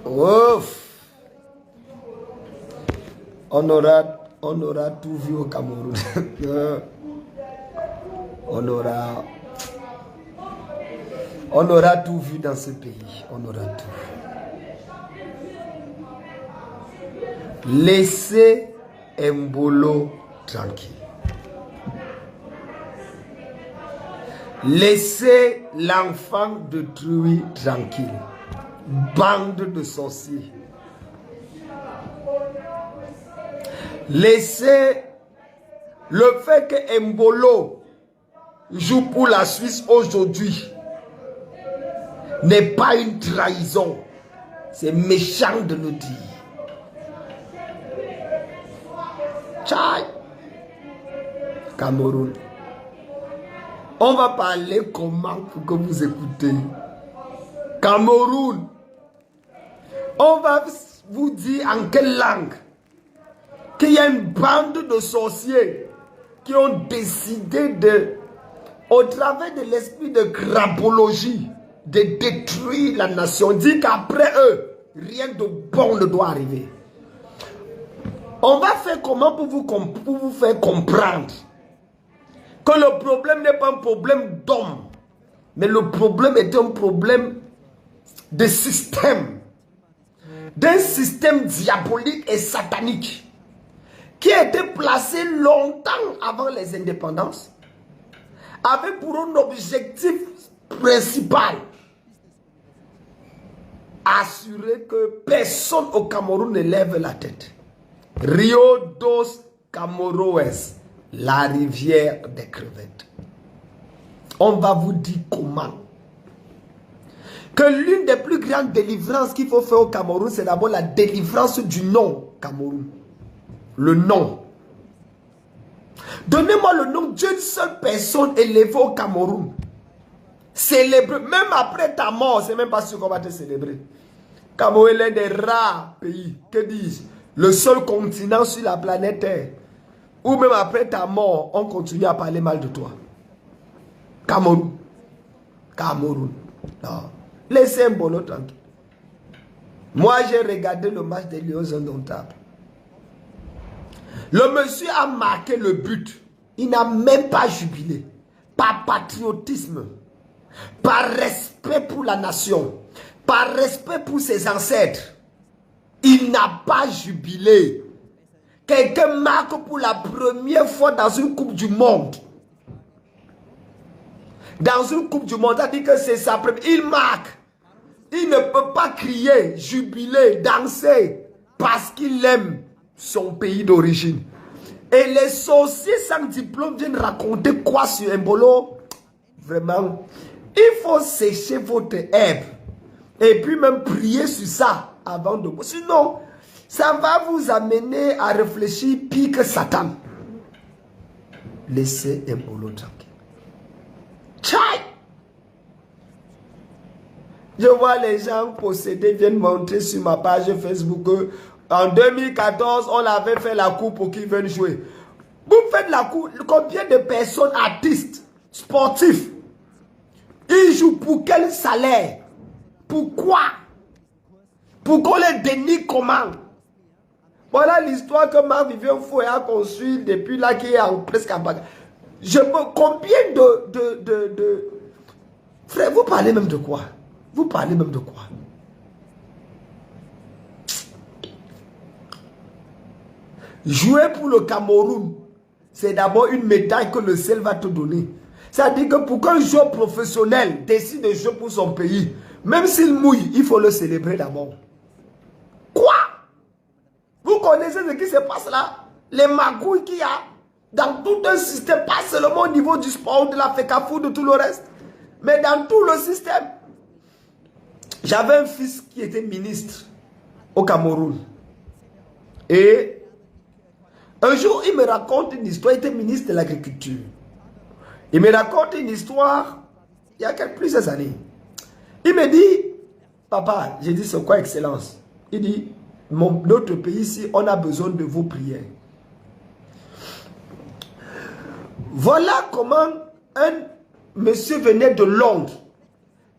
Ouf. On aura tout vu au Cameroun. On aura tout vu dans ce pays. On aura tout. Laissez Embolo tranquille. Laissez l'enfant de Trui tranquille. Bande de sorciers. Laissez le fait que Embolo joue pour la Suisse aujourd'hui n'est pas une trahison. C'est méchant de le dire. Tchai. Cameroun. On va parler comment pour que vous écoutez. Cameroun. On va vous dire en quelle langue qu'il y a une bande de sorciers qui ont décidé de, au travers de l'esprit de crapologie, de détruire la nation. Dit qu'après eux, rien de bon ne doit arriver. On va faire comment pour vous faire comprendre que le problème n'est pas un problème d'homme, mais le problème est un problème de système, d'un système diabolique et satanique qui a été placé longtemps avant les indépendances, avec pour un objectif principal assurer que personne au Cameroun ne lève la tête. Rio dos Camoroes, la rivière des crevettes. On va vous dire comment. Que l'une des plus grandes délivrances qu'il faut faire au Cameroun, c'est d'abord la délivrance du nom Cameroun. Le nom. Donnez-moi le nom d'une seule personne élevée au Cameroun. Célébrer, même après ta mort, c'est même pas sûr qu'on va te célébrer. Cameroun est l'un des rares pays, que dis-je, le seul continent sur la planète Terre, où même après ta mort, on continue à parler mal de toi. Cameroun. Cameroun. Non. Laissez un boulot tranquille. Moi, j'ai regardé le match des Lions indomptables. Le monsieur a marqué le but. Il n'a même pas jubilé. Par patriotisme. Par respect pour la nation. Par respect pour ses ancêtres. Il n'a pas jubilé. Quelqu'un marque pour la première fois dans une Coupe du Monde. Dans une Coupe du Monde, ça dit que c'est sa première. Il marque. Il ne peut pas crier, jubiler, danser parce qu'il aime son pays d'origine. Et les sorciers sans diplôme viennent raconter quoi sur Embolo? Vraiment, il faut sécher votre herbe et puis même prier sur ça avant de... Sinon, ça va vous amener à réfléchir pire que Satan. Laissez Embolo tranquille. Tchai! Je vois les gens possédés viennent montrer sur ma page Facebook que en 2014, on avait fait la coupe pour qu'ils viennent jouer. Vous faites la coupe, combien de personnes, artistes, sportifs, ils jouent pour quel salaire? Pourquoi? Pour qu'on les dénigre comment? Voilà l'histoire que Marc-Vivien Foy a construit depuis là qui est en presque à bagarre. Je peux, combien de... Frère, vous parlez même de quoi? Vous parlez même de quoi? Jouer pour le Cameroun, c'est d'abord une médaille que le ciel va te donner. C'est-à-dire que pour qu'un joueur professionnel décide de jouer pour son pays, même s'il mouille, il faut le célébrer d'abord. Quoi? Vous connaissez ce qui se passe là? Les magouilles qu'il y a dans tout un système, pas seulement au niveau du sport, de la FECAFOOT, de tout le reste, mais dans tout le système. J'avais un fils qui était ministre au Cameroun. Et un jour, il me raconte une histoire. Il était ministre de l'Agriculture. Il me raconte une histoire il y a plusieurs années. Il me dit, papa, j'ai dit, c'est quoi excellence? Il dit, notre pays ici, on a besoin de vos prières. Voilà comment un monsieur venait de Londres.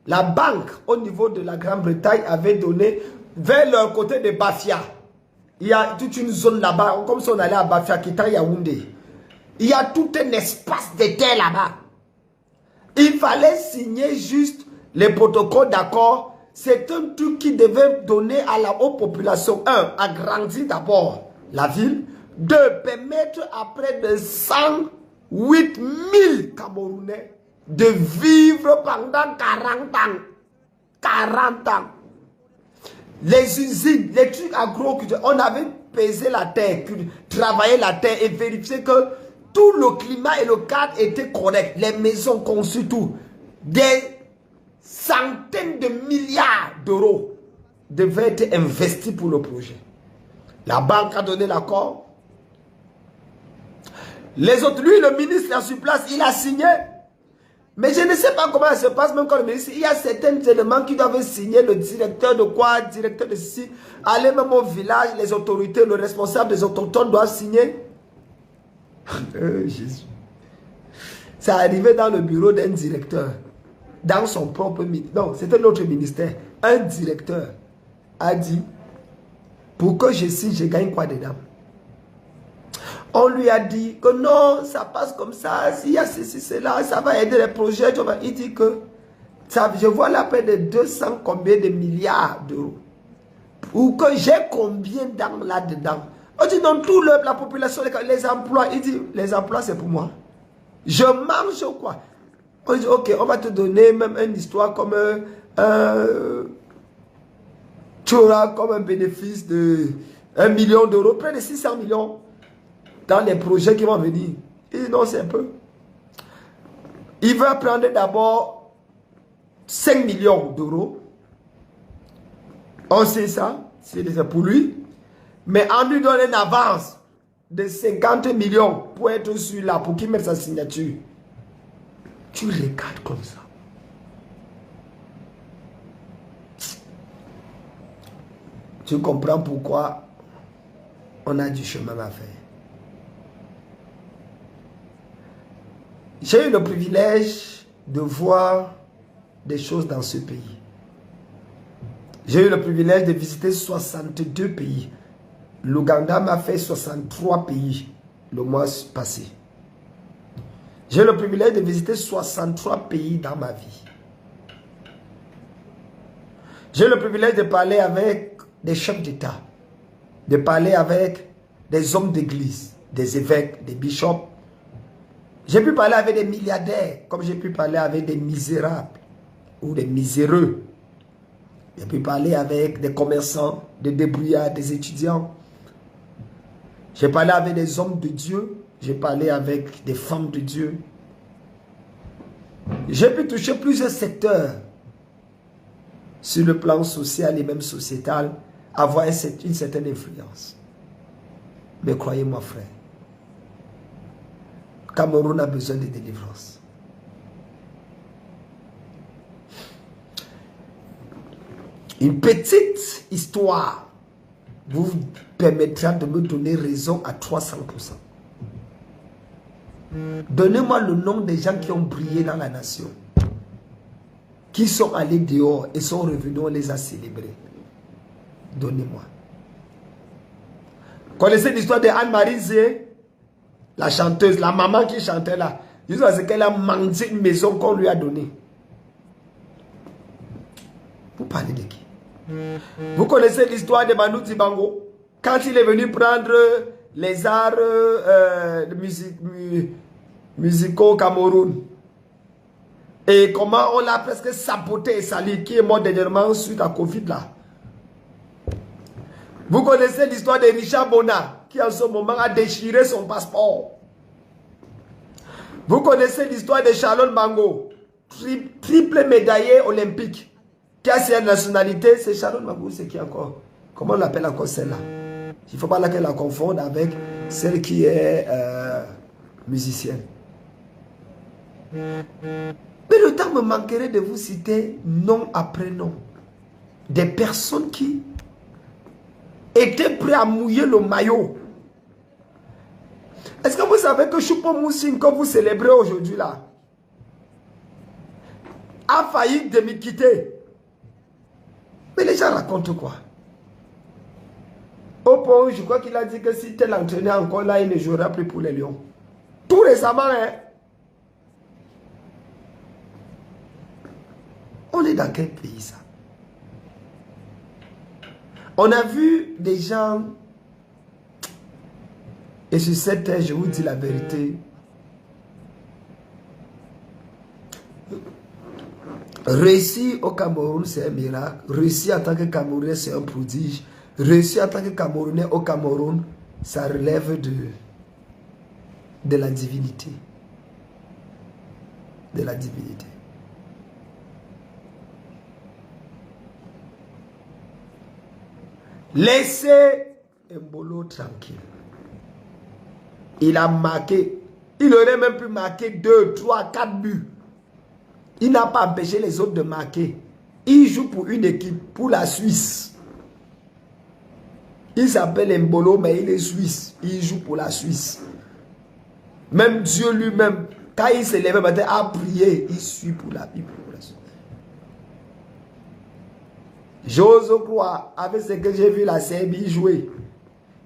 La banque au niveau de la Grande-Bretagne avait donné vers le côté de Bafia. Il y a toute une zone là-bas, comme si on allait à Bafia, qui est à Yaoundé. Il y a tout un espace de terre là-bas. Il fallait signer juste les protocoles d'accord. C'est un truc qui devait donner à la haute population, un, agrandir d'abord la ville, deux, permettre à près de 108 000 Camerounais de vivre pendant 40 ans. 40 ans. Les usines, les trucs agroculturels, on avait pesé la terre, travaillé la terre et vérifié que tout le climat et le cadre étaient corrects. Les maisons conçues, tout. Des centaines de milliards d'euros devaient être investis pour le projet. La banque a donné l'accord. Les autres, lui, le ministre est sur place, il a signé. Mais je ne sais pas comment ça se passe, même quand le ministre, il y a certains éléments qui doivent signer, le directeur de quoi, directeur de ceci, aller même au village, les autorités, le responsable des autochtones doivent signer. Jésus. Ça arrivait dans le bureau d'un directeur, dans son propre ministère. Non, c'était notre ministère. Un directeur a dit, pour que je signe, je gagne quoi dedans? On lui a dit que non, ça passe comme ça, s'il y a ceci, cela, ça va aider les projets. Il dit que ça, je vois là près de 200 combien de milliards d'euros. Ou que j'ai combien là-dedans. On dit non, toute la population, les emplois, il dit les emplois c'est pour moi. Je mange quoi? On dit ok, on va te donner même une histoire comme tu auras comme un bénéfice de 1 million d'euros, près de 600 millions. Dans les projets qui vont venir. Il dit non, c'est un peu. Il va prendre d'abord 5 millions d'euros. On sait ça, c'est pour lui. Mais on lui donne une avance de 50 millions pour être sur là, pour qu'il mette sa signature. Tu regardes comme ça. Tu comprends pourquoi on a du chemin à faire. J'ai eu le privilège de voir des choses dans ce pays. J'ai eu le privilège de visiter 62 pays. L'Ouganda m'a fait 63 pays le mois passé. J'ai eu le privilège de visiter 63 pays dans ma vie. J'ai eu le privilège de parler avec des chefs d'État, de parler avec des hommes d'église, des évêques, des bishops. J'ai pu parler avec des milliardaires, comme j'ai pu parler avec des misérables ou des miséreux. J'ai pu parler avec des commerçants, des débrouillards, des étudiants. J'ai parlé avec des hommes de Dieu. J'ai parlé avec des femmes de Dieu. J'ai pu toucher plusieurs secteurs sur le plan social et même sociétal, avoir une certaine influence. Mais croyez-moi, frère, Cameroun a besoin de délivrance. Une petite histoire vous permettra de me donner raison à 300%. Donnez-moi le nom des gens qui ont brillé dans la nation, qui sont allés dehors et sont revenus, on les a célébrés. Donnez-moi. Connaissez l'histoire de Anne-Marie Zé, la chanteuse, la maman qui chantait là. Jusqu'à ce qu'elle a mangé une maison qu'on lui a donnée. Vous parlez de qui? Vous connaissez l'histoire de Manu Dibango? Quand il est venu prendre les arts musicaux au Cameroun. Et comment on l'a presque saboté et sali, qui est mort dernièrement suite à Covid là. Vous connaissez l'histoire de Richard Bona, qui en ce moment a déchiré son passeport. Vous connaissez l'histoire de Charlotte Mango, triple médaillé olympique, qui a sa nationalité. C'est Charlotte Mango, c'est qui encore? Comment on l'appelle encore celle-là? Il ne faut pas qu'elle la confonde avec celle qui est musicienne. Mais le temps me manquerait de vous citer nom après nom des personnes qui étaient prêts à mouiller le maillot. Est-ce que vous savez que Choupo-Moting, que vous célébrez aujourd'hui là, a failli de me quitter? Mais les gens racontent quoi? Au point, je crois qu'il a dit que si tel entraîneur encore là, il ne jouera plus pour les Lions. Tout récemment, hein. On est dans quel pays ça? On a vu des gens, et sur cette terre, je vous dis la vérité, réussir au Cameroun, c'est un miracle. Réussir en tant que Camerounais, c'est un prodige. Réussir en tant que Camerounais au Cameroun, ça relève de la divinité. De la divinité. Laissez Mbolo tranquille. Il a marqué. Il aurait même pu marquer 2, 3, 4 buts. Il n'a pas empêché les autres de marquer. Il joue pour une équipe, pour la Suisse. Il s'appelle Mbolo, mais il est suisse. Il joue pour la Suisse. Même Dieu lui-même, quand il se lève matin à prier, il suit pour la Bible. J'ose croire, avec ce que j'ai vu la Serbie jouer,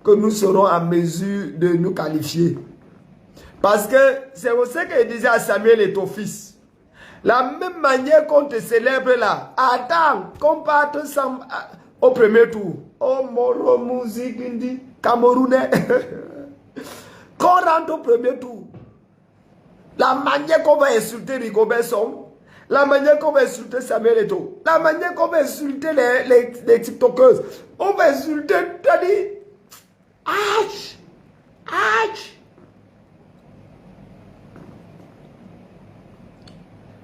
que nous serons en mesure de nous qualifier. Parce que c'est aussi ce que disait à Samuel et ton fils. La même manière qu'on te célèbre là, attends, qu'on parte au premier tour. Oh, Moro musique, Camerounais. Qu'on rentre au premier tour. La manière qu'on va insulter Rigobert Song, la manière qu'on va insulter Samuel Eto'o, la manière qu'on va insulter les TikTokers, on va insulter, t'as dit, Ach, Ach.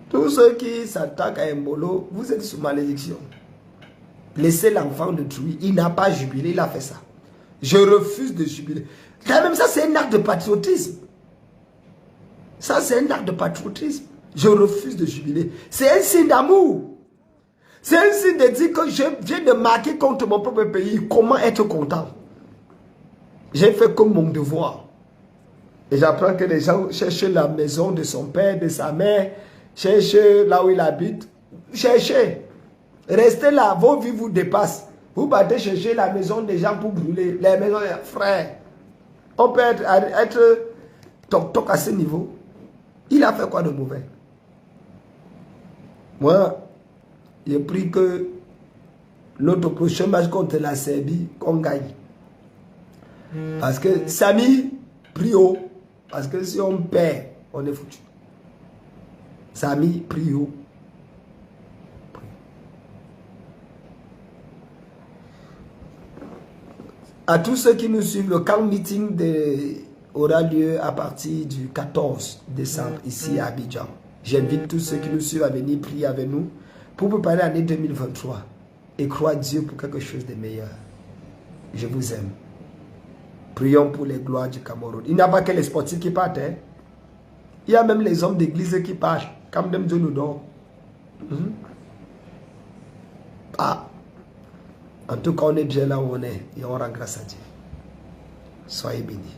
Tous ceux qui s'attaquent à Mbolo, vous êtes sous malédiction. Laissez l'enfant de Troui, il n'a pas jubilé, il a fait ça. Je refuse de jubiler. Même ça, c'est un acte de patriotisme. Ça, c'est un acte de patriotisme. Je refuse de jubiler. C'est un signe d'amour. C'est un signe de dire que je viens de marquer contre mon propre pays. Comment être content? J'ai fait comme mon devoir. Et j'apprends que les gens cherchent la maison de son père, de sa mère, cherchent là où il habite. Cherchez. Restez là. Vos vies vous dépassent. Vous partez chercher la maison des gens pour brûler. Les maisons des frères. On peut être toc-toc à ce niveau. Il a fait quoi de mauvais? Moi, j'ai pris que notre prochain match contre la Serbie, qu'on gagne. Parce que Samy, prie haut. Parce que si on perd, on est foutu. Samy, prie haut. À tous ceux qui nous suivent, le camp meeting aura lieu à partir du 14 décembre ici à Abidjan. J'invite tous ceux qui nous suivent à venir prier avec nous pour préparer l'année 2023 et croire Dieu pour quelque chose de meilleur. Je vous aime. Prions pour les gloires du Cameroun. Il n'y a pas que les sportifs qui partent. Hein. Il y a même les hommes d'église qui partent. Comme Dieu nous donne. En tout cas, on est bien là où on est et on rend grâce à Dieu. Soyez bénis.